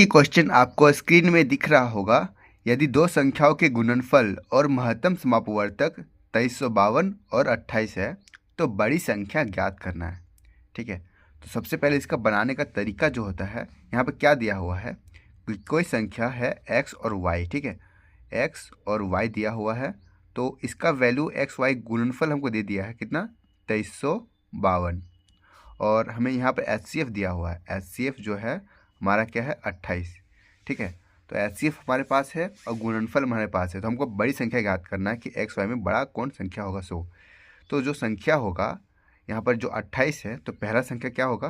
कि क्वेश्चन आपको स्क्रीन में दिख रहा होगा। यदि दो संख्याओं के गुणनफल और महत्तम समापवर्तक 2352 और 28 है तो बड़ी संख्या ज्ञात करना है। ठीक है, तो सबसे पहले इसका बनाने का तरीका जो होता है, यहाँ पर क्या दिया हुआ है कि कोई संख्या है x और y। ठीक है, x और y दिया हुआ है, तो इसका वैल्यू x y गुणनफल हमको दे दिया है कितना, 2352। और हमें यहाँ पर HCF दिया हुआ है। HCF जो है हमारा क्या है, 28। ठीक है, तो HCF हमारे पास है और गुणनफल हमारे पास है, तो हमको बड़ी संख्या ज्ञात करना है कि एक्स वाई में बड़ा कौन संख्या होगा। तो जो संख्या होगा यहाँ पर जो 28 है, तो पहला संख्या क्या होगा,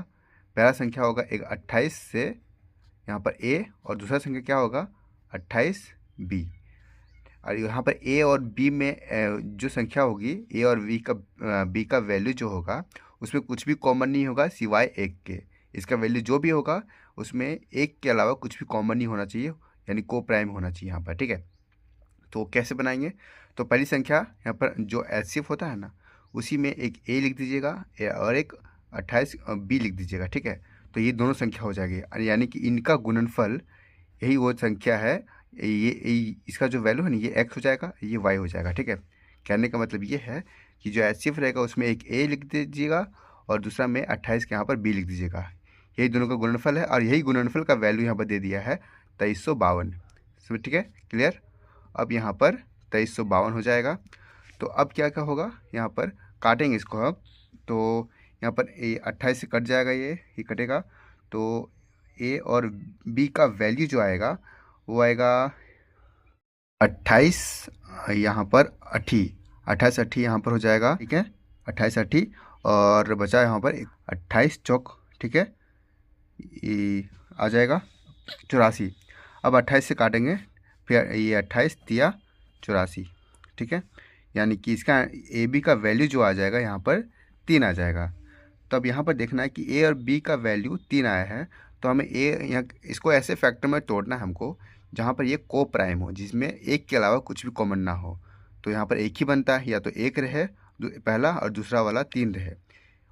पहला संख्या होगा एक 28 से यहाँ पर A, और दूसरा संख्या क्या होगा 28B। और यहाँ पर A और B में जो संख्या होगी A और B का वैल्यू जो होगा उसमें कुछ भी कॉमन नहीं होगा सिवाय एक के। इसका वैल्यू जो भी होगा उसमें एक के अलावा कुछ भी कॉमन नहीं होना चाहिए, यानी को प्राइम होना चाहिए यहाँ पर। ठीक है, तो कैसे बनाएंगे, तो पहली संख्या यहाँ पर जो एचसीएफ होता है ना, उसी में एक A लिख दीजिएगा और एक 28B लिख दीजिएगा। ठीक है, तो ये दोनों संख्या हो जाएगी, यानी कि इनका गुणनफल यही वो संख्या है। ये इसका जो वैल्यू है ना, ये x हो जाएगा, ये y हो जाएगा। ठीक है, कहने का मतलब ये है कि जो एचसीएफ रहेगा उसमें एक A लिख दीजिएगा और दूसरा में 28 के यहाँ पर B लिख दीजिएगा। यही दोनों का गुणनफल है और यही गुणनफल का वैल्यू यहाँ पर दे दिया है 2352। सब ठीक है, क्लियर। अब यहाँ पर 2352 हो जाएगा। तो अब क्या क्या होगा, यहाँ पर काटेंगे इसको हम, तो यहाँ पर ये 28 से कट जाएगा, ये कटेगा, तो A और B का वैल्यू जो आएगा वो आएगा 28, यहाँ पर 28 यहाँ पर हो जाएगा। ठीक है, 28 और बचा यहाँ पर 28 चौक। ठीक है, ये आ जाएगा 84। अब 28 से काटेंगे, फिर ये 28 दिया 84। ठीक है, यानी कि इसका AB का वैल्यू जो आ जाएगा यहाँ पर 3 आ जाएगा। तो अब यहाँ पर देखना है कि A और B का वैल्यू 3 आया है, तो हमें यहाँ इसको ऐसे फैक्टर में तोड़ना है हमको जहाँ पर ये को प्राइम हो, जिसमें एक के अलावा कुछ भी कॉमन ना हो। तो यहाँ पर एक ही बनता है, या तो एक रहे पहला और दूसरा वाला 3 रहे,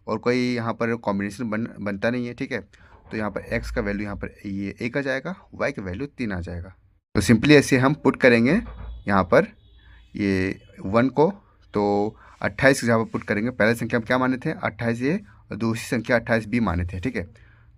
और कोई यहाँ पर कॉम्बिनेशन बनता नहीं है। ठीक है, तो यहाँ पर x का वैल्यू यहाँ पर ये 1 आ जाएगा, y का वैल्यू 3 आ जाएगा। तो सिंपली ऐसे हम पुट करेंगे यहाँ पर ये 1 को, तो 28 की जगह पर पुट करेंगे। पहले संख्या हम क्या माने थे, 28A, और दूसरी संख्या 28B माने थे। ठीक है,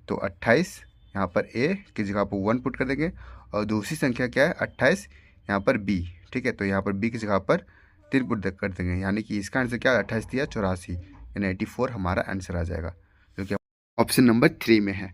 तो 28 यहाँ पर A की जगह पर 1 पुट कर देंगे, और दूसरी संख्या क्या है 28 यहाँ पर B। ठीक है, तो यहाँ पर B की जगह पर 3 पुट कर देंगे, यानी कि इसका आंसर क्या 28 दिया 84, यानी 84 हमारा आंसर आ जाएगा, जो कि ऑप्शन नंबर 3 में है।